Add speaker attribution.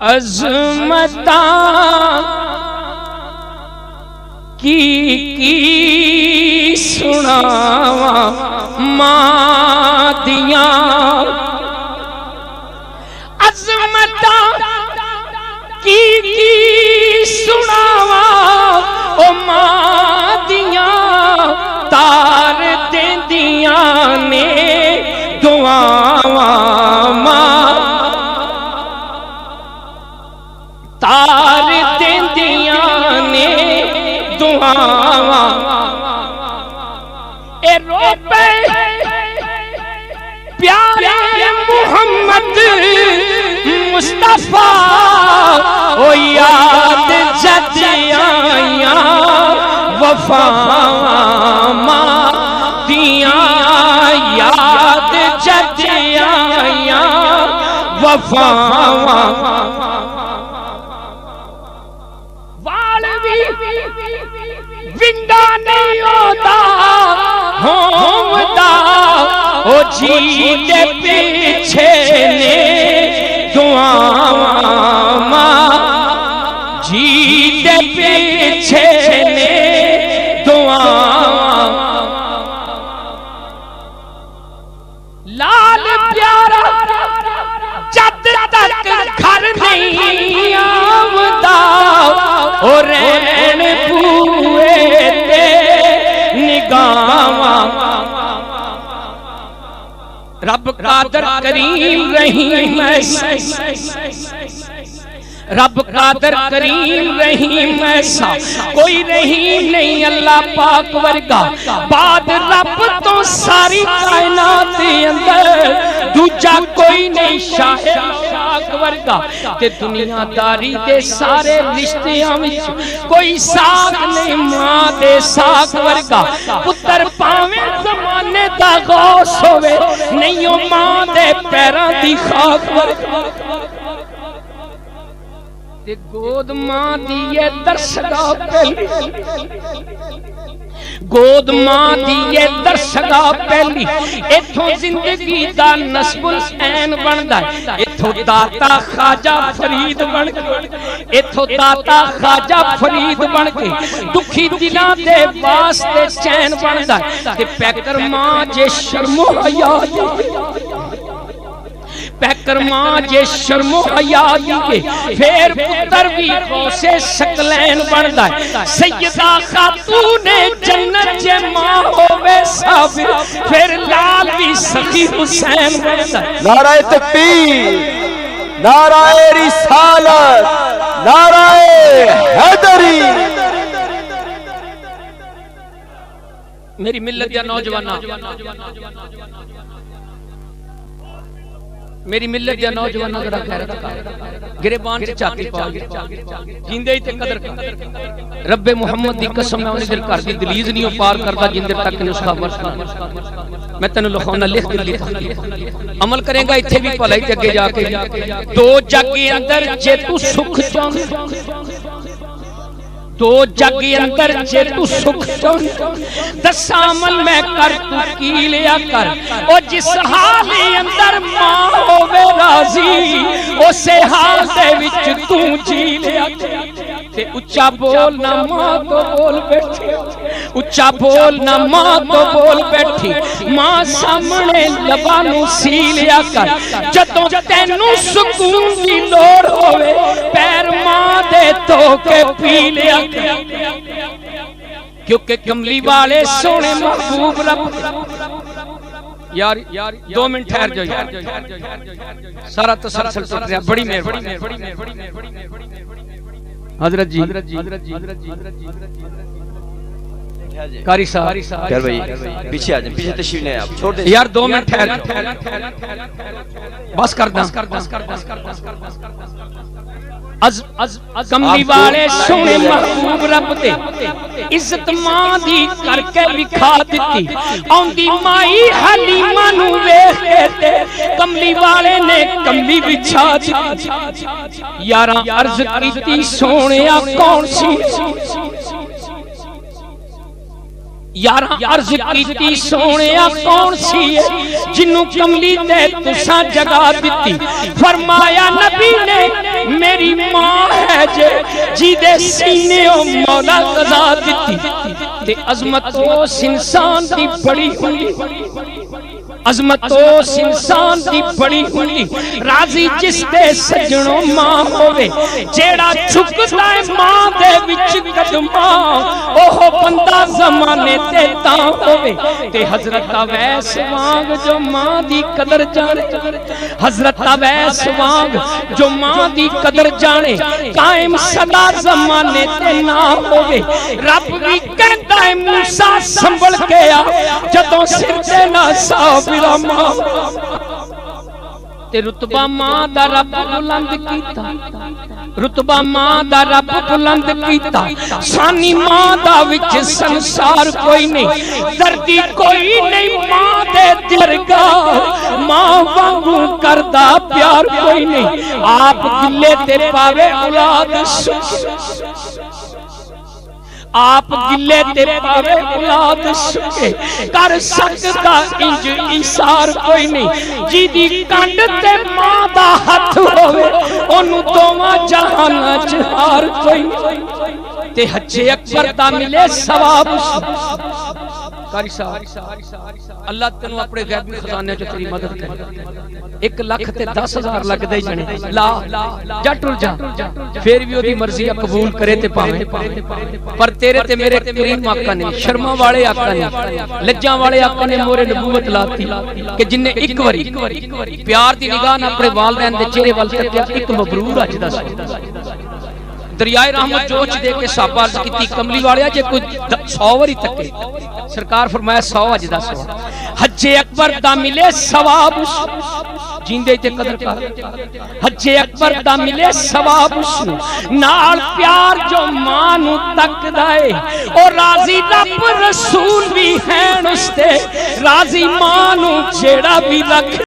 Speaker 1: अज़मता की सुनावा मां दिया, अज़मता की सुनावा ओ मां दिया, तार देंदिया ने दुआवा मां, तार देंदिया ने दुआवा। ए रोपे प्यारे मुहम्मद मुस्तफा ओ याद जद आया वफावा मां दिया, याद जद आया वफावा। विंगा नहीं होता होता ओ जी के पीछे ने दुआवा मां, जी के पीछे ने दुआवा। लाल प्यारा जद तक घर नहीं आवता ओ रैन पूए ते निगावा। रब कादर करीम रहीम, रब कादर करीम रहीम ऐसा कोई रहीम नहीं अल्लाह पाक वर्गा। बाद रब तो सारी कायनात दे अंदर दूजा कोई नहीं शाहिद पाक वर्गा। ते दुनियादारी दे सारे रिश्तियां विच कोई साथ नहीं मां दे साथ वर्गा। पुत्र पावे जमाने दा गौस होवे नहीं ओ मां दे पैरां दी खाक वर्गा। ते गोद मां दी ये दर्शगा पहली, गोद मां दी ये दर्शगा पहली। इथों जिंदगी दा नस्बुल ऐन बनदा है, इथों दाता ख्वाजा फरीद बन के, इथों दाता ख्वाजा फरीद बन के दुखी दिलां दे वास्ते चैन बनदा है। ते पैकर मां जे शर्मो हया, पैकर मां जे शर्मो हया दी फिर पुत्र भी गौसे शकलैन बनदा है। सैयदा खातून जन्नत जे मां होवे साबिर फिर लाल भी सखी हुसैन बनदा है।
Speaker 2: नाराए तकबीर, नाराए रिसालत, नाराए हैदरी।
Speaker 1: मेरी मिल्लत या नौजवाना, मेरी मिल्लत या नौजवाना जरा खैरत कर गिरबान से चाकी पा जिंदे ते कदर कर। रब्बे मुहम्मद दी कसम मैं उन्हें दिल कर दी दलीज नहीं पार करदा जिंदे तक ने उसका वर्ष मैं तेन लिखाना लिख दी। अमल करेगा इत्थे भी भलाई ते अगे जाके दो जग अंदर जे तू सुख चाहंदा, दो जग अंदर जे तू सुख चाहंदा दस अमल मैं कर तू की लिया कर। ओ जिस हाल अंदर मां होवे राजी उसे हाल दे विच तू जी लिया कर। ते उच्चा बोल ना मां तो बोल बैठी, उच्चा बोल ना मां तो बोल बैठी। मां सामने लबा नू सी लिया कर। जदों तैनू सुकून दी लोड़ होवे पैर मां दे धो के पी लिया कर। क्योंकि कमली वाले सोने महबूब रब। यार 2 मिनट ठहर जाओ यार, सारा तसलसल टूट गया। बड़ी मेहरबानी हजरत जी, कारी साहब
Speaker 2: भाई पीछे आ जाए, पीछे तशरीफ ले आप छोड़ दे
Speaker 1: यार। 2 मिनट ठहर बस कर दा। कमली वाले सोने महबूब रब दे इज्जत मां दी करके विखा दिती। आंदी माई हलीमा नू वेख के कमली वाले ने कमली बिछा दी। यारा अर्ज कीती सोनिया कौन सी, यार अर्ज कीती सोनिया कौन सी जिन्नू कमली ने तुसा जगा दिती। फरमाया नबी ने मेरी जे जिदे सीने ओ मौला कज़ा दिती ते अजमत उस इंसान दी बड़ी हुंदी अजमत उस इंसान दी बड़ी हुंदी राजी जिस दे सजणों मां होवे जेड़ा झुकदा है मां दे विच कदमां ओह बंदा ज़माने ते तां होवे ते हजरत अवैस वांग जो मां दी कदर जाने हजरत अवैस वांग जो मां दी कदर जाने कायम सदा ज़माने ते ना होवे रब भी कहंदा है मूसा संभल के आ जदों सिर ते ना साबिरा मां ते रुतबा मां दा रब बुलंद कीता रुतबा मां दा रब बुलंद कीता सानी मां दा विच संसार कोई नहीं दर्दी कोई नहीं मां दे दरगा मां वांगू करदा प्यार कोई नहीं आप गिले ते पावे औलाद आप गिले ते पावे औलाद सुके कर सकदा इंज इसार कोई नहीं जिदी कंड ते मां दा हथ होवे ओनू दोवां जहानां च हार कोई नहीं ते हजे अकबर दा मिले सवाब कारी साहब अल्लाह तेनू अपने गैबी खजाने च तेरी मदद करे 1 लाख ते 10,000 लगदे ही जने ला जा टुर जा फिर भी ओदी मर्जी कबूल करे ते पावे पर तेरे ते मेरे करीम आका ने शर्मा वाले आका ने लज्जा वाले आका ने मोरे नबूवत लाती कि जिन्ने एक बारी प्यार दी निगाह नाल अपने वालिदैन दे चेहरे वल तक्या एक मबरूर अज दा दरियाए रहमत जोच दे के साहबा अर्ज कीती कमली वालिया जे कोई 100 बारी तके सरकार फरमाया 100 अज दा 100 हजे अकबर दा मिले सवाब जींदे ते कदर कर हजे अकबर दा मिले सवाब नाल प्यार जो मां नू तकदा है ओ राजी रब रसूल भी हैं उसते राजी मां नू जेड़ा भी रख